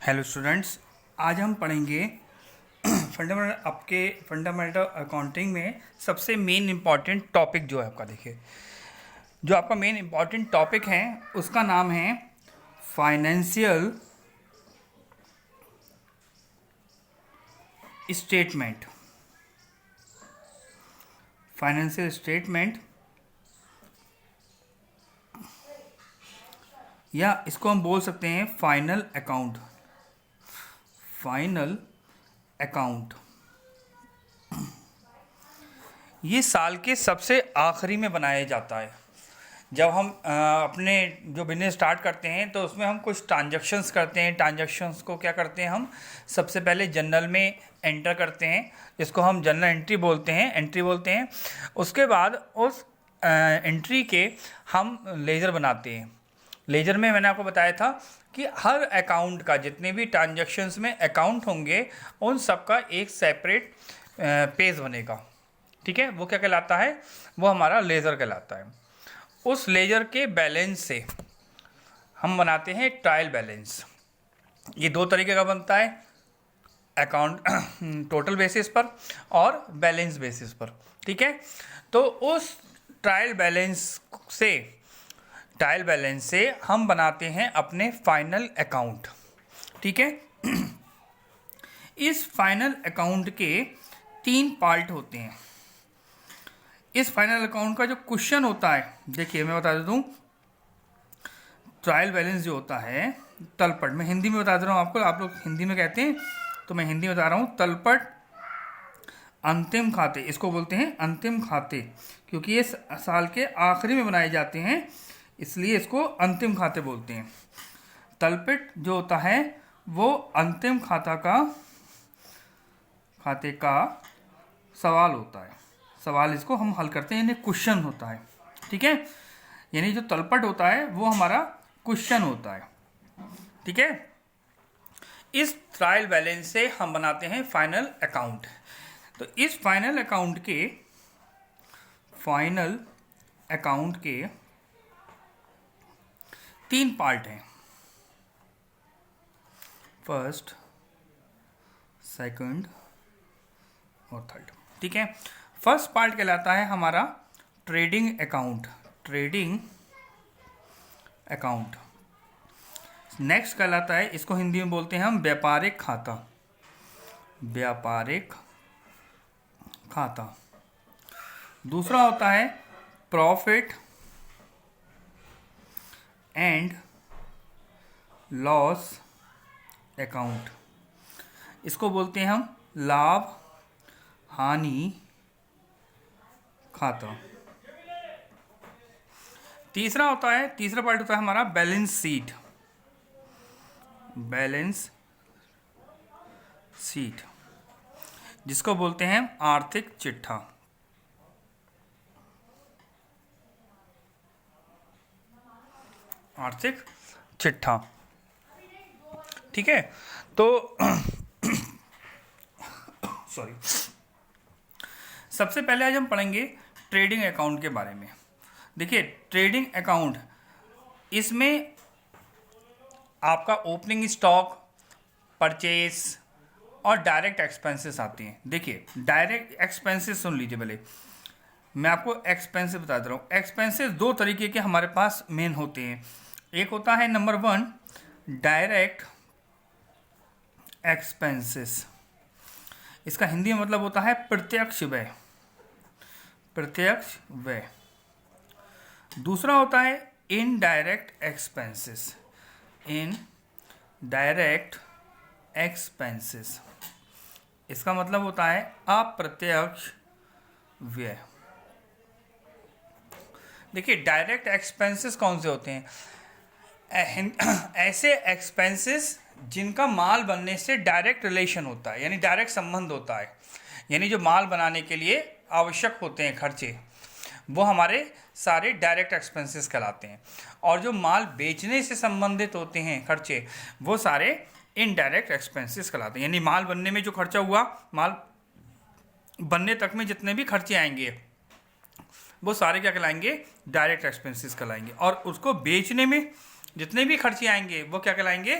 Hello students, आज हम पढ़ेंगे फंडामेंटल अकाउंटिंग में सबसे मेन इम्पॉर्टेंट टॉपिक जो है आपका। देखिए, जो आपका मेन इम्पॉर्टेंट टॉपिक है उसका नाम है फाइनेंशियल स्टेटमेंट। फाइनेंशियल स्टेटमेंट, या इसको हम बोल सकते हैं फाइनल अकाउंट। फाइनल अकाउंट ये साल के सबसे आखिरी में बनाया जाता है। जब हम अपने जो बिजनेस स्टार्ट करते हैं तो उसमें हम कुछ ट्रांजैक्शंस करते हैं। ट्रांजैक्शंस को क्या करते हैं, हम सबसे पहले जर्नल में एंटर करते हैं, जिसको हम जर्नल एंट्री बोलते हैं। उसके बाद उस एंट्री के हम लेजर बनाते हैं। लेजर में मैंने आपको बताया था कि हर अकाउंट का, जितने भी ट्रांजैक्शंस में अकाउंट होंगे, उन सब का एक सेपरेट पेज बनेगा। ठीक है, वो क्या कहलाता है, वो हमारा लेजर कहलाता है। उस लेजर के बैलेंस से हम बनाते हैं ट्रायल बैलेंस। ये दो तरीके का बनता है, अकाउंट टोटल बेसिस पर और बैलेंस बेसिस पर। ठीक है, तो उस ट्रायल बैलेंस से हम बनाते हैं अपने फाइनल अकाउंट। ठीक है, इस फाइनल अकाउंट के 3 पार्ट होते हैं। इस फाइनल अकाउंट का जो क्वेश्चन होता है, देखिए मैं बता देता हूँ। ट्रायल बैलेंस जो होता है, तलपट, मैं हिंदी में बता दे रहा हूँ आपको, आप लोग हिंदी में कहते हैं तो मैं हिंदी में बता रहा हूँ। तलपट अंतिम खाते, इसको बोलते हैं अंतिम खाते, क्योंकि ये साल के आखिरी में बनाए जाते हैं, इसलिए इसको अंतिम खाते बोलते हैं। तलपट जो होता है वो अंतिम खाते का सवाल होता है। सवाल इसको हम हल करते हैं, यानी क्वेश्चन होता है। ठीक है, यानी जो तलपट होता है वो हमारा क्वेश्चन होता है। ठीक है, इस ट्रायल बैलेंस से हम बनाते हैं फाइनल अकाउंट। तो इस फाइनल अकाउंट के 3 पार्ट हैं, फर्स्ट, सेकंड और थर्ड। ठीक है, फर्स्ट पार्ट कहलाता है हमारा ट्रेडिंग अकाउंट। नेक्स्ट कहलाता है, इसको हिंदी में बोलते हैं हम व्यापारिक खाता। दूसरा होता है प्रॉफिट एंड लॉस अकाउंट, इसको बोलते हैं हम लाभ हानि खाता। तीसरा पार्ट होता है हमारा बैलेंस शीट, जिसको बोलते हैं आर्थिक चिट्ठा। ठीक है, तो सॉरी, सबसे पहले आज हम पढ़ेंगे ट्रेडिंग अकाउंट के बारे में। देखिए, ट्रेडिंग अकाउंट, इसमें आपका ओपनिंग स्टॉक, परचेस और डायरेक्ट एक्सपेंसेस आती हैं। देखिए, डायरेक्ट एक्सपेंसेस सुन लीजिए पहले, मैं आपको एक्सपेंसेस बता दे रहा हूँ। एक्सपेंसेस 2 तरीके के हमारे पास मेन होते हैं। एक होता है नंबर 1 डायरेक्ट एक्सपेंसेस, इसका हिंदी में मतलब होता है प्रत्यक्ष व्यय। दूसरा होता है इनडायरेक्ट एक्सपेंसेस, इसका मतलब होता है अप्रत्यक्ष व्यय। देखिए, डायरेक्ट एक्सपेंसेस कौन से होते हैं? ऐसे एक्सपेंसेस जिनका माल बनने से डायरेक्ट रिलेशन होता है, यानी डायरेक्ट संबंध होता है, यानी जो माल बनाने के लिए आवश्यक होते हैं खर्चे, वो हमारे सारे डायरेक्ट एक्सपेंसेस कहलाते हैं। और जो माल बेचने से संबंधित होते हैं खर्चे, वो सारे इनडायरेक्ट एक्सपेंसेस कहलाते हैं। यानी माल बनने में जो खर्चा हुआ, माल बनने तक में जितने भी खर्चे आएंगे, वो सारे क्या कहलाएंगे? डायरेक्ट एक्सपेंसेस कहलाएंगे। और उसको बेचने में जितने भी खर्चे आएंगे वो क्या कहलाएंगे?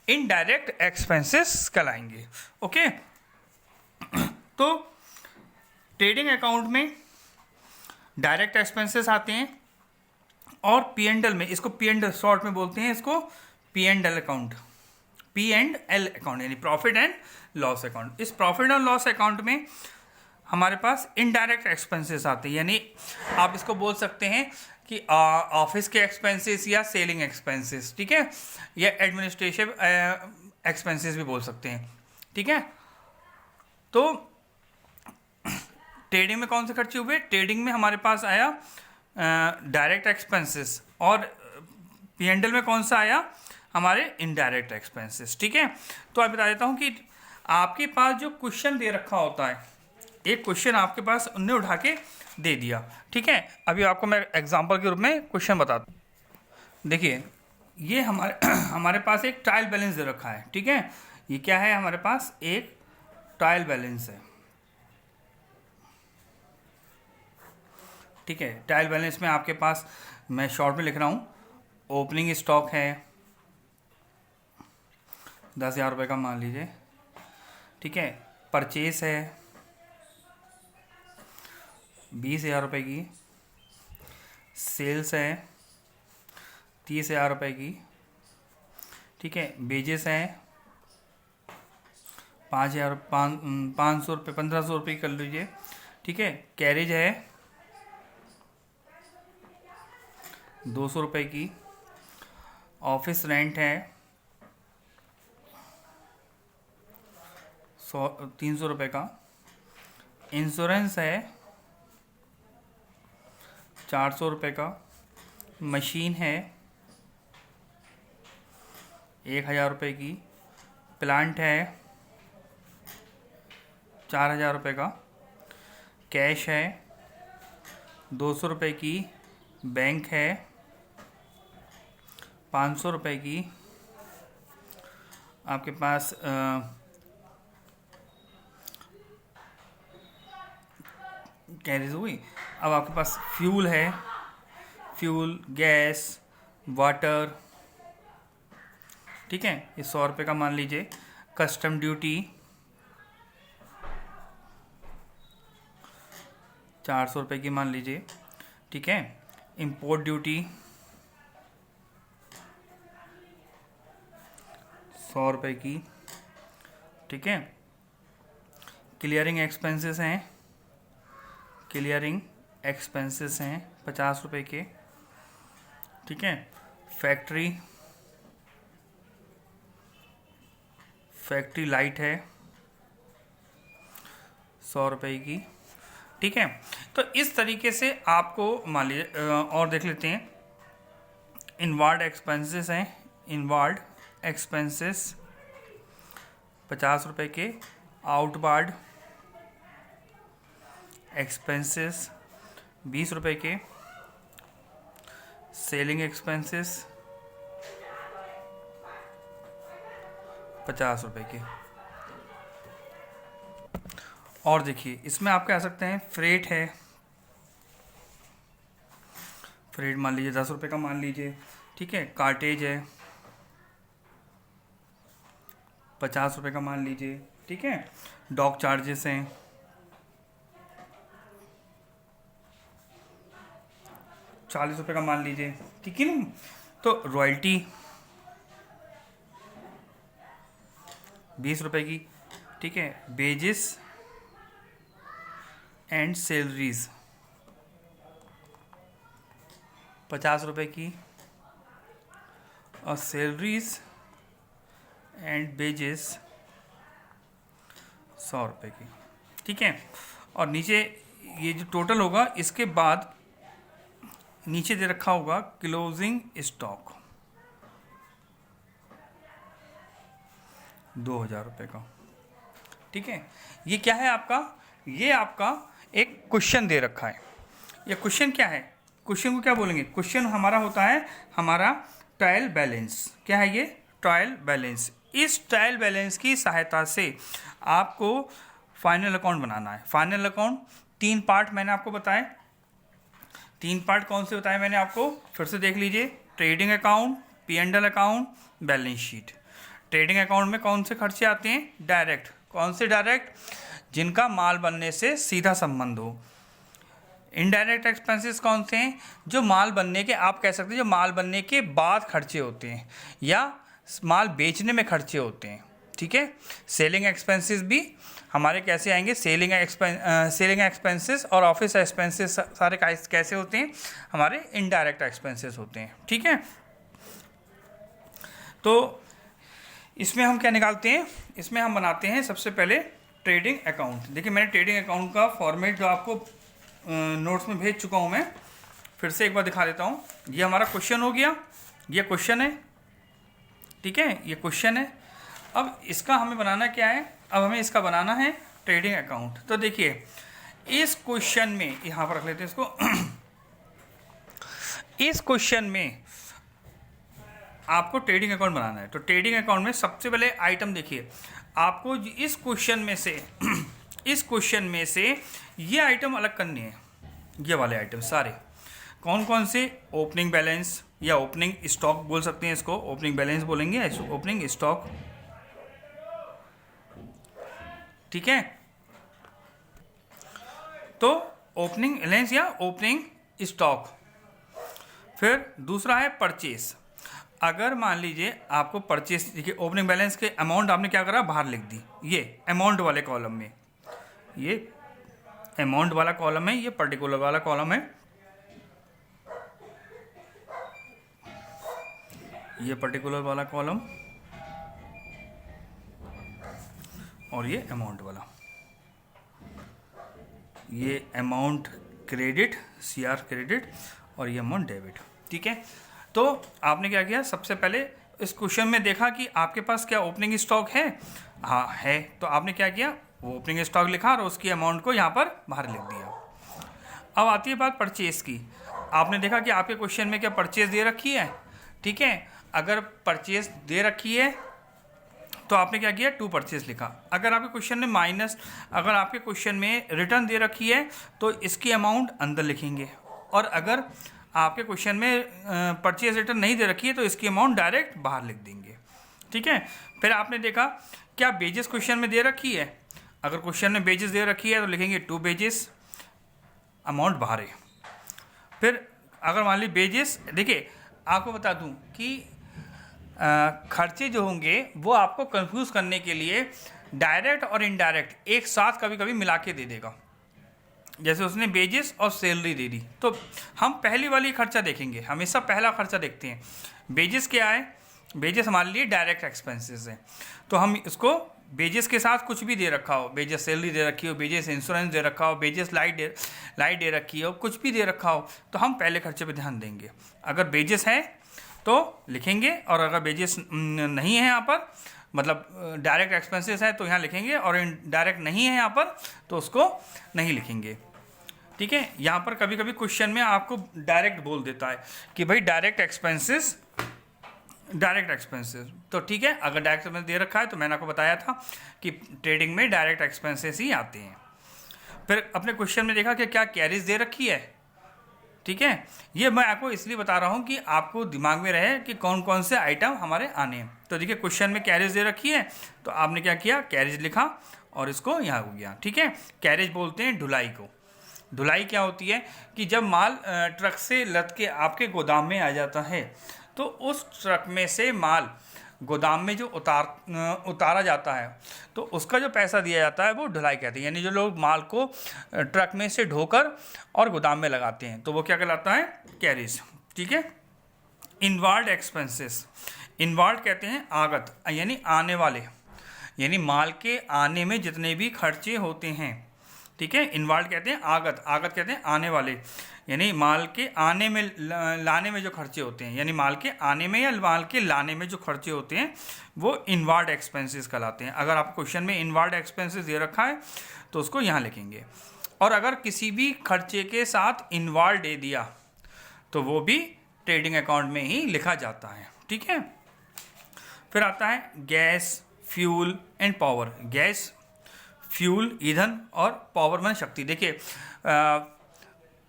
इनडायरेक्ट एक्सपेंसेस कहलाएंगे। ओके, तो ट्रेडिंग अकाउंट में डायरेक्ट एक्सपेंसेस आते हैं, और पी एंड एल में, इसको पी एंड शॉर्ट में बोलते हैं, इसको P and L account, P and L account यानी प्रॉफिट एंड लॉस अकाउंट। इस प्रॉफिट एंड लॉस अकाउंट में हमारे पास इनडायरेक्ट एक्सपेंसेस आते हैं, यानी आप इसको बोल सकते हैं कि ऑफिस के एक्सपेंसेस या सेलिंग एक्सपेंसेस, ठीक है, या एडमिनिस्ट्रेटिव एक्सपेंसेस भी बोल सकते हैं, ठीक है। तो ट्रेडिंग में कौन से खर्चे हुए? ट्रेडिंग में हमारे पास आया डायरेक्ट एक्सपेंसेस, और पी&एल में कौन सा आया? हमारे इनडायरेक्ट एक्सपेंसेस, ठीक है। तो आप बता देता हूँ कि आपके पास जो क्वेश्चन दे रखा होता है, एक क्वेश्चन आपके पास उनने उठा के दे दिया, ठीक है। अभी आपको मैं एग्जांपल के रूप में क्वेश्चन बताता हूँ। देखिए, ये हमारे पास एक ट्रायल बैलेंस दे रखा है, ठीक है। ये क्या है? हमारे पास एक ट्रायल बैलेंस है, ठीक है। ट्रायल बैलेंस में आपके पास, मैं शॉर्ट में लिख रहा हूँ, ओपनिंग स्टॉक है 10,000 रुपये का मान लीजिए, ठीक है। परचेस है 20,000 रुपये की, सेल्स है 30,000 रुपये की, ठीक है। बेजेस है 5,000 500 रुपये 1,500 रुपये कर लीजिए, ठीक है। कैरेज है 200 रुपये की, ऑफिस रेंट है 300 रुपये का, इंश्योरेंस है 400 रुपये का, मशीन है 1,000 रुपये की, प्लांट है 4,000 रुपये का, कैश है 200 रुपये की, बैंक है 500 रुपये की, आपके पास कैरेज हुई। अब आपके पास फ्यूल है, फ्यूल, गैस, वाटर, ठीक है, ये 100 रुपये का मान लीजिए। कस्टम ड्यूटी 400 रुपये की मान लीजिए, ठीक है। इंपोर्ट ड्यूटी 100 रुपये की, ठीक है। क्लियरिंग एक्सपेंसेस हैं, क्लियरिंग एक्सपेंसेस हैं 50 रुपये के, ठीक है। फैक्ट्री लाइट है 100 रुपये की, ठीक है। तो इस तरीके से आपको मान लीजिए, और देख लेते हैं। इनवार्ड एक्सपेंसेस हैं, इनवार्ड एक्सपेंसेस 50 रुपये के, आउटवार्ड एक्सपेंसेस 20 रुपये के, सेलिंग एक्सपेंसेस 50 रुपये के। और देखिए, इसमें आप कह सकते हैं फ्रेट है, फ्रेट मान लीजिए 10 रुपये का मान लीजिए, ठीक है। कार्टेज है 50 रुपये का मान लीजिए, ठीक है। डॉक चार्जेस हैं 40 रुपये का मान लीजिए, ठीक है ना। तो रॉयल्टी 20 रुपये की, ठीक है। बेजेस एंड सैलरीज 50 रुपये की, और सैलरीज एंड बेजेस 100 रुपये की, ठीक है। और नीचे ये जो टोटल होगा, इसके बाद नीचे दे रखा होगा क्लोजिंग स्टॉक 2,000 रुपये का, ठीक है। ये क्या है आपका? ये आपका एक क्वेश्चन दे रखा है। ये क्वेश्चन क्या है? क्वेश्चन को क्या बोलेंगे? क्वेश्चन हमारा होता है हमारा ट्रायल बैलेंस। क्या है ये? Trial balance. इस ट्रायल बैलेंस की सहायता से आपको फाइनल अकाउंट बनाना है। फाइनल अकाउंट 3 पार्ट मैंने आपको बताए। 3 पार्ट कौन से बताए मैंने आपको? फिर से देख लीजिए। Trading account, P&L account, balance sheet. Trading account में कौन से खर्चे आते हैं? डायरेक्ट। कौन से डायरेक्ट? जिनका माल बनने से सीधा संबंध हो। इनडायरेक्ट एक्सपेंसेस कौन से हैं? जो माल बनने के, आप कह सकते हैं जो माल बनने के बाद खर्चे होते हैं या माल बेचने में खर्चे होते हैं। ठीक है। सेलिंग एक्सपेंसेस भी हमारे कैसे आएंगे? सेलिंग एक्सपेंसेस और ऑफिस एक्सपेंसेस सारे कैसे होते हैं? हमारे इनडायरेक्ट एक्सपेंसेस होते हैं। ठीक है। तो इसमें हम क्या निकालते हैं? इसमें हम बनाते हैं सबसे पहले ट्रेडिंग अकाउंट। देखिए मैंने ट्रेडिंग अकाउंट का फॉर्मेट जो आपको नोट्स में भेज चुका हूँ, मैं फिर से एक बार दिखा देता हूँ। ये हमारा क्वेश्चन हो गया, ये क्वेश्चन है। ठीक है, ये क्वेश्चन है। अब इसका हमें बनाना क्या है? अब हमें इसका बनाना है ट्रेडिंग अकाउंट। तो देखिए इस क्वेश्चन में, यहाँ पर रख लेते हैं इसको इस क्वेश्चन में आपको ट्रेडिंग अकाउंट बनाना है। तो ट्रेडिंग अकाउंट में सबसे पहले आइटम देखिए, आपको इस क्वेश्चन में से इस क्वेश्चन में से ये आइटम अलग करने हैं। ये वाले आइटम सारे कौन कौन से? ओपनिंग बैलेंस या ओपनिंग स्टॉक बोल सकते हैं इसको, ओपनिंग बैलेंस बोलेंगे, ओपनिंग स्टॉक। ठीक है। तो ओपनिंग बैलेंस या ओपनिंग स्टॉक। फिर दूसरा है परचेस। अगर मान लीजिए आपको परचेस, देखिए ओपनिंग बैलेंस के अमाउंट आपने क्या करा? बाहर लिख दी। ये अमाउंट वाले कॉलम में, ये अमाउंट वाला कॉलम है, ये पर्टिकुलर वाला कॉलम है, ये पर्टिकुलर वाला कॉलम और ये अमाउंट वाला, ये अमाउंट क्रेडिट, CR क्रेडिट, और ये अमाउंट डेबिट। ठीक है। तो आपने क्या किया? सबसे पहले इस क्वेश्चन में देखा कि आपके पास क्या ओपनिंग स्टॉक है? हाँ है। तो आपने क्या किया? वो ओपनिंग स्टॉक लिखा और उसकी अमाउंट को यहाँ पर बाहर लिख दिया। अब आती है बात परचेज की। आपने देखा कि आपके क्वेश्चन में क्या परचेज दे रखी है? ठीक है। अगर परचेज दे रखी है तो आपने क्या किया? 2 परचेज लिखा। अगर आपके क्वेश्चन में अगर आपके क्वेश्चन में रिटर्न दे रखी है तो इसकी अमाउंट अंदर लिखेंगे, और अगर आपके क्वेश्चन में परचेज रिटर्न नहीं दे रखी है तो इसकी अमाउंट डायरेक्ट बाहर लिख देंगे। ठीक है। फिर आपने देखा क्या बेजेस क्वेश्चन में दे रखी है? अगर क्वेश्चन में बेजेस दे रखी है तो लिखेंगे 2 बेजेस, अमाउंट बाहर है। फिर अगर मान ली बेजेस, देखिए आपको बता दूं कि खर्चे जो होंगे वो आपको कंफ्यूज करने के लिए डायरेक्ट और इनडायरेक्ट एक साथ कभी कभी मिला के दे देगा। जैसे उसने बेजेस और सैलरी दे दी, तो हम पहली वाली खर्चा देखेंगे, हमेशा पहला खर्चा देखते हैं। बेजेस क्या है? बेजेस हमारे लिए डायरेक्ट एक्सपेंसेस है, तो हम इसको बेजेस के साथ कुछ भी दे रखा हो, बेजेस सैलरी दे रखी हो, बेजेस इंश्योरेंस दे रखा हो, बेजेस लाइट दे रखी हो, कुछ भी दे रखा हो, तो हम पहले खर्चे पे ध्यान देंगे। अगर बेजेस है तो लिखेंगे, और अगर बेजेस नहीं है यहाँ पर, मतलब डायरेक्ट एक्सपेंसेस है तो यहाँ लिखेंगे, और डायरेक्ट नहीं है यहाँ पर तो उसको नहीं लिखेंगे। ठीक है। यहाँ पर कभी कभी क्वेश्चन में आपको डायरेक्ट बोल देता है कि भाई डायरेक्ट एक्सपेंसेस, तो ठीक है। अगर डायरेक्ट एक्सपेंस दे रखा है तो मैंने आपको बताया था कि ट्रेडिंग में डायरेक्ट एक्सपेंसेस ही आते हैं। फिर अपने क्वेश्चन में देखा कि क्या कैरिज दे रखी है? ठीक है। ये मैं आपको इसलिए बता रहा हूँ कि आपको दिमाग में रहे कि कौन कौन से आइटम हमारे आने हैं। तो देखिए क्वेश्चन में कैरिज दे रखी है तो आपने क्या किया? कैरिज लिखा और इसको यहाँ हो गया। ठीक है। कैरिज बोलते हैं ढुलाई को। ढुलाई क्या होती है कि जब माल ट्रक से लद के आपके गोदाम में आ जाता है तो उस ट्रक में से माल गोदाम में जो उतारा जाता है तो उसका जो पैसा दिया जाता है वो ढुलाई कहते हैं। यानी जो लोग माल को ट्रक में से ढोकर और गोदाम में लगाते हैं तो वो क्या कहलाता है? कैरिज। ठीक है। इनवार्ड एक्सपेंसेस, इनवार्ड कहते हैं आगत, यानी आने वाले, यानी माल के आने में जितने भी खर्चे होते हैं। ठीक है। इनवार्ड कहते हैं आगत, आगत कहते हैं आने वाले, यानी माल के आने में लाने में जो खर्चे होते हैं, यानी माल के आने में या माल के लाने में जो खर्चे होते हैं वो इनवार्ड एक्सपेंसेस कहलाते हैं। अगर आप क्वेश्चन में इनवार्ड एक्सपेंसेस दे रखा है तो उसको यहाँ लिखेंगे, और अगर किसी भी खर्चे के साथ इनवार्ड दे दिया तो वो भी ट्रेडिंग अकाउंट में ही लिखा जाता है। ठीक है। फिर आता है gas, fuel and power. Gas, fuel ईंधन, और पावर में शक्ति। देखिए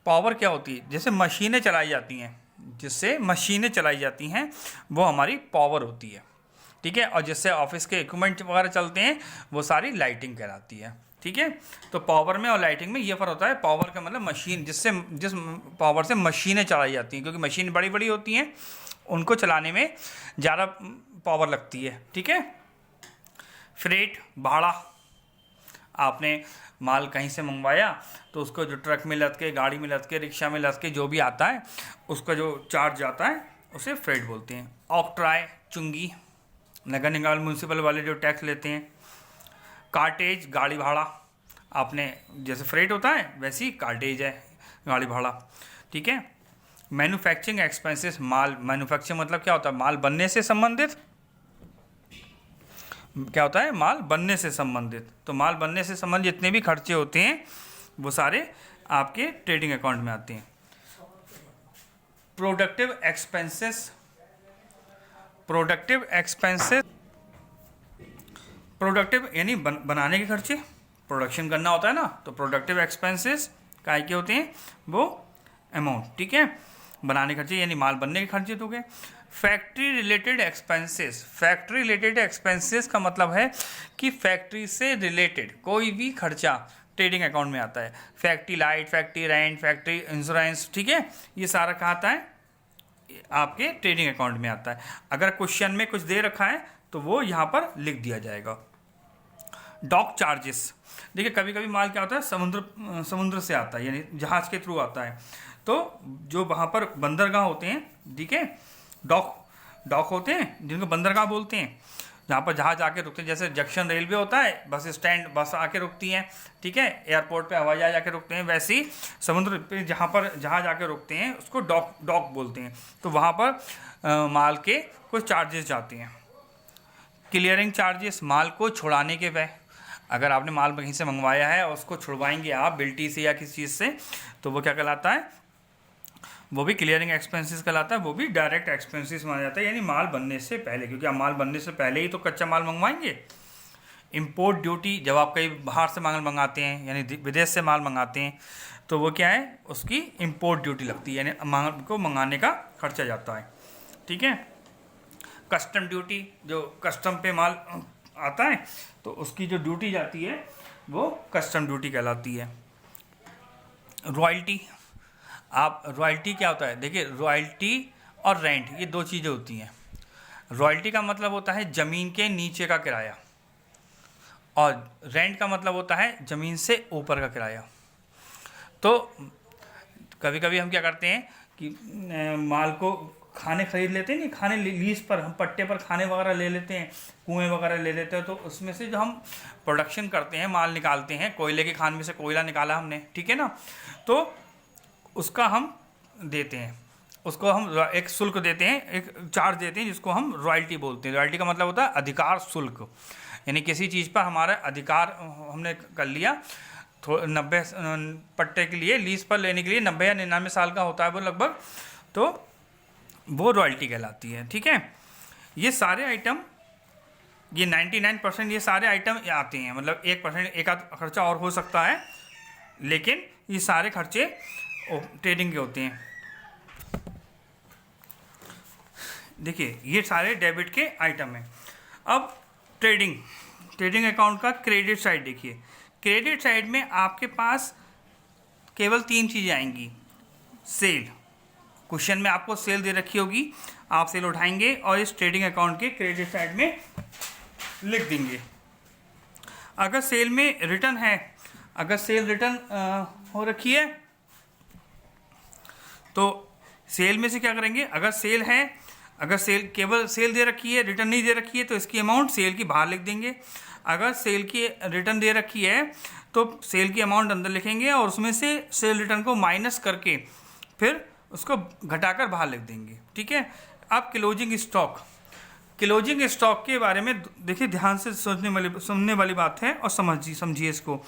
पावर क्या होती है? जैसे मशीनें चलाई जाती हैं, जिससे मशीनें चलाई जाती हैं वो हमारी पावर होती है। ठीक है, और जिससे ऑफिस के इक्विपमेंट वगैरह चलते हैं वो सारी लाइटिंग कहलाती है। ठीक है, तो पावर में और लाइटिंग में ये फ़र्क होता है। पावर का मतलब मशीन, जिस पावर से मशीनें चलाई जाती हैं, क्योंकि मशीन बड़ी बड़ी होती हैं, उनको चलाने में ज़्यादा पावर लगती है। ठीक है, फ्रेट भाड़ा, आपने माल कहीं से मंगवाया तो उसको जो ट्रक में लद के, गाड़ी में लद के, रिक्शा में लद के जो भी आता है उसका जो चार्ज आता है उसे फ्रेट बोलते हैं। ऑक्ट्राय चुंगी, नगर निगम म्यूनसिपल वाले जो टैक्स लेते हैं। कार्टेज गाड़ी भाड़ा, आपने जैसे फ्रेट होता है वैसे ही कार्टेज है गाड़ी भाड़ा। ठीक है, मैन्युफैक्चरिंग एक्सपेंसेस, माल मैन्युफैक्चरिंग मतलब क्या होता है, माल बनने से संबंधित, क्या होता है, माल बनने से संबंधित। तो माल बनने से संबंधित जितने भी खर्चे होते हैं वो सारे आपके ट्रेडिंग अकाउंट में आते हैं। प्रोडक्टिव एक्सपेंसेस, प्रोडक्टिव यानी बनाने के खर्चे, प्रोडक्शन करना होता है ना, तो प्रोडक्टिव एक्सपेंसेस काय के होते हैं, वो अमाउंट। ठीक है, बनाने के खर्चे यानी माल बनने के खर्चे तो गए। Factory related expenses, factory related expenses का मतलब है कि फैक्ट्री से रिलेटेड कोई भी खर्चा ट्रेडिंग अकाउंट में आता है। Factory light, factory rent, factory insurance, ठीक है, ये सारा कहाँ आता है, आपके ट्रेडिंग अकाउंट में आता है। अगर क्वेश्चन में कुछ दे रखा है तो वो यहाँ पर लिख दिया जाएगा। डॉक चार्जेस, देखिए कभी कभी माल क्या होता है, समुद्र से आता है, यानी जहाज के थ्रू आता है, तो जो वहाँ पर बंदरगाह होते हैं, ठीक है, डॉक होते हैं जिनको बंदरगाह बोलते हैं, जहाँ पर जहाज आके रुकते हैं। जैसे जंक्शन रेलवे होता है, बस स्टैंड बस आके रुकती हैं, ठीक है, एयरपोर्ट पे हवाई जहाज आके रुकते हैं, वैसे ही समुद्र पे जहाँ पर जहाज आके रुकते हैं उसको डॉक बोलते हैं। तो वहाँ पर माल के कुछ चार्जेस जाते हैं। क्लियरिंग चार्जेस, माल को छुड़ाने के व्यय, अगर आपने माल कहीं से मंगवाया है और उसको छुड़वाएंगे आप बिल्टी से या किसी चीज़ से, तो वो क्या कहलाता है, वो भी क्लियरिंग एक्सपेंसेस कहलाता है, वो भी डायरेक्ट एक्सपेंसेस माना जाता है, यानी माल बनने से पहले, क्योंकि आप माल बनने से पहले ही तो कच्चा माल मंगवाएंगे। इंपोर्ट ड्यूटी, जब आप कहीं बाहर से माल मंगाते हैं यानी विदेश से माल मंगाते हैं तो वो क्या है, उसकी इंपोर्ट ड्यूटी लगती है, यानी माल को मंगाने का खर्चा जाता है। ठीक है, कस्टम ड्यूटी, जो कस्टम पे माल आता है तो उसकी जो ड्यूटी जाती है वो कस्टम ड्यूटी कहलाती है। रॉयल्टी, आप रॉयल्टी क्या होता है, देखिए रॉयल्टी और रेंट ये दो चीज़ें होती हैं। रॉयल्टी का मतलब होता है ज़मीन के नीचे का किराया, और रेंट का मतलब होता है ज़मीन से ऊपर का किराया। तो कभी कभी हम क्या करते हैं कि माल को खाने खरीद लेते हैं, नहीं खाने लीज पर, हम पट्टे पर खाने वगैरह ले लेते हैं, कुएं वगैरह ले लेते हैं, तो उसमें से जो हम प्रोडक्शन करते हैं, माल निकालते हैं, कोयले के खान में से कोयला निकाला हमने, ठीक है ना, तो उसका हम देते हैं, उसको हम एक शुल्क देते हैं, एक चार्ज देते हैं जिसको हम रॉयल्टी बोलते हैं। रॉयल्टी का मतलब होता है अधिकार शुल्क, यानी किसी चीज़ पर हमारा अधिकार हमने कर लिया, 90 पट्टे के लिए लीज पर लेने के लिए 90 या 99 साल का होता है वो लगभग, तो वो रॉयल्टी कहलाती है। ठीक है, ये सारे आइटम, ये 99% ये सारे आइटम आते हैं, मतलब 1% एक आध खर्चा और हो सकता है, लेकिन ये सारे खर्चे ट्रेडिंग के होते हैं। देखिए ये सारे डेबिट के आइटम हैं। अब ट्रेडिंग अकाउंट का क्रेडिट साइड देखिए, क्रेडिट साइड में आपके पास केवल 3 चीज़ें आएंगी। सेल, क्वेश्चन में आपको सेल दे रखी होगी, आप सेल उठाएंगे और इस ट्रेडिंग अकाउंट के क्रेडिट साइड में लिख देंगे। अगर सेल में रिटर्न है, अगर सेल रिटर्न हो रखी है तो सेल में से क्या करेंगे, अगर सेल है, अगर सेल केवल सेल दे रखी है, रिटर्न नहीं दे रखी है, तो इसकी अमाउंट सेल की बाहर लिख देंगे। अगर सेल की रिटर्न दे रखी है तो सेल की अमाउंट अंदर लिखेंगे और उसमें से सेल रिटर्न को माइनस करके फिर उसको घटाकर बाहर लिख देंगे। ठीक है, अब क्लोजिंग स्टॉक के बारे में देखिए, ध्यान से सुनने वाली बात है और समझिए इसको।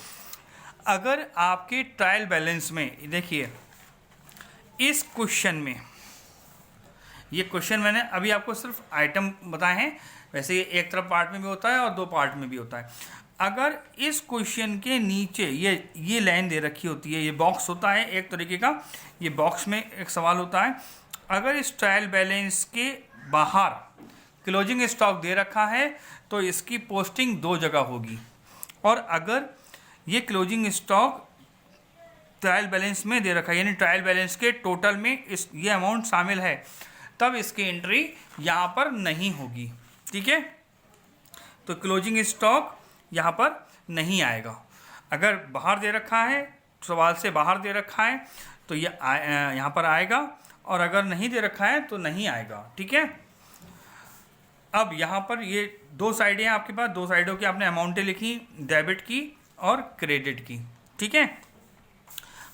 अगर आपके ट्रायल बैलेंस में, देखिए इस क्वेश्चन में, ये क्वेश्चन मैंने अभी आपको सिर्फ आइटम बताए हैं, वैसे ये एक तरफ पार्ट में भी होता है और 2 पार्ट में भी होता है। अगर इस क्वेश्चन के नीचे ये लाइन दे रखी होती है, ये बॉक्स होता है एक तरीके का, ये बॉक्स में एक सवाल होता है, अगर इस ट्रायल बैलेंस के बाहर क्लोजिंग स्टॉक दे रखा है तो इसकी पोस्टिंग 2 जगह होगी, और अगर ये क्लोजिंग स्टॉक ट्रायल बैलेंस में दे रखा है, यानी ट्रायल बैलेंस के टोटल में ये अमाउंट शामिल है, तब इसकी एंट्री यहाँ पर नहीं होगी। ठीक है, तो क्लोजिंग स्टॉक यहाँ पर नहीं आएगा। अगर बाहर दे रखा है, सवाल से बाहर दे रखा है, तो ये यहाँ पर आएगा, और अगर नहीं दे रखा है तो नहीं आएगा। ठीक है, अब यहाँ पर ये 2 साइडें हैं आपके पास, 2 साइडों की आपने अमाउंटें लिखी, डेबिट की और क्रेडिट की। ठीक है,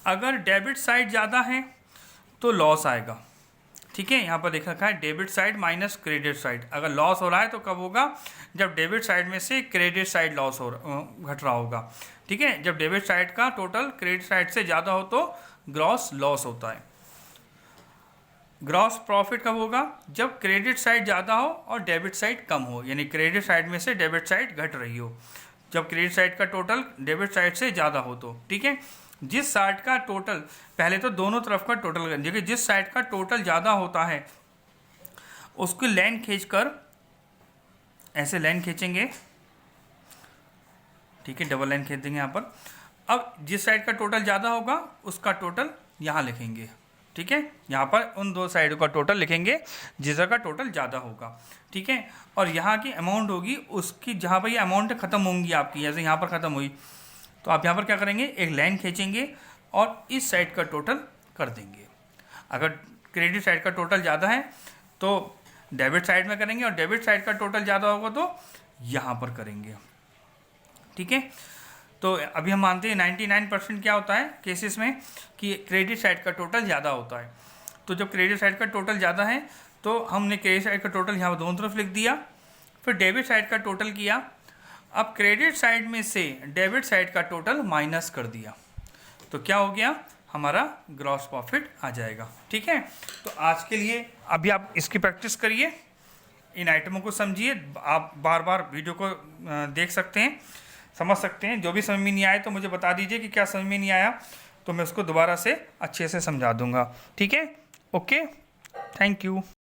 अगर डेबिट साइड ज़्यादा है तो लॉस आएगा। ठीक है, यहाँ पर लिख रखा है debit side minus credit side. अगर लॉस हो रहा है तो कब होगा? जब डेबिट साइड में से क्रेडिट साइड लॉस घट रहा होगा। ठीक है, जब डेबिट साइड का टोटल क्रेडिट साइड से ज़्यादा हो तो ग्रॉस लॉस होता है। ग्रॉस प्रॉफिट कब होगा? जब क्रेडिट साइड ज़्यादा हो और डेबिट साइड कम हो, यानी क्रेडिट साइड में से डेबिट साइड घट रही हो, जब क्रेडिट साइड का टोटल डेबिट साइड से ज़्यादा हो तो। ठीक है, जिस साइड का टोटल, पहले तो दोनों तरफ का टोटल कर दीजिए, जिस साइड का टोटल ज़्यादा होता है उसकी लाइन खींचकर ऐसे लाइन खींचेंगे। ठीक है, डबल लाइन खींच देंगे यहाँ पर। अब जिस साइड का टोटल ज़्यादा होगा उसका टोटल यहाँ लिखेंगे। ठीक है, यहाँ पर उन 2 साइडों का टोटल लिखेंगे जिसका का टोटल ज़्यादा होगा। ठीक है, और यहाँ की अमाउंट होगी उसकी, जहाँ पर ये अमाउंट ख़त्म होंगी आपकी, जैसे यहाँ पर ख़त्म हुई तो आप यहाँ पर क्या करेंगे, एक लाइन खींचेंगे और इस साइड का टोटल कर देंगे। अगर क्रेडिट साइड का टोटल ज़्यादा है तो डेबिट साइड में करेंगे, और डेबिट साइड का टोटल ज़्यादा होगा तो यहाँ पर करेंगे। ठीक है, तो अभी हम मानते हैं 99% क्या होता है केसेस में कि क्रेडिट साइड का टोटल ज़्यादा होता है। तो जब क्रेडिट साइड का टोटल ज़्यादा है तो हमने क्रेडिट साइड का टोटल यहाँ पर दोनों तरफ लिख दिया, फिर डेबिट साइड का टोटल किया। अब क्रेडिट साइड में से डेबिट साइड का टोटल माइनस कर दिया तो क्या हो गया, हमारा ग्रॉस प्रॉफिट आ जाएगा। ठीक है, तो आज के लिए अभी आप इसकी प्रैक्टिस करिए, इन आइटमों को समझिए, आप बार बार वीडियो को देख सकते हैं, समझ सकते हैं। जो भी समझ में नहीं आए तो मुझे बता दीजिए कि क्या समझ में नहीं आया, तो मैं उसको दोबारा से अच्छे से समझा दूंगा। ठीक है, ओके, थैंक यू।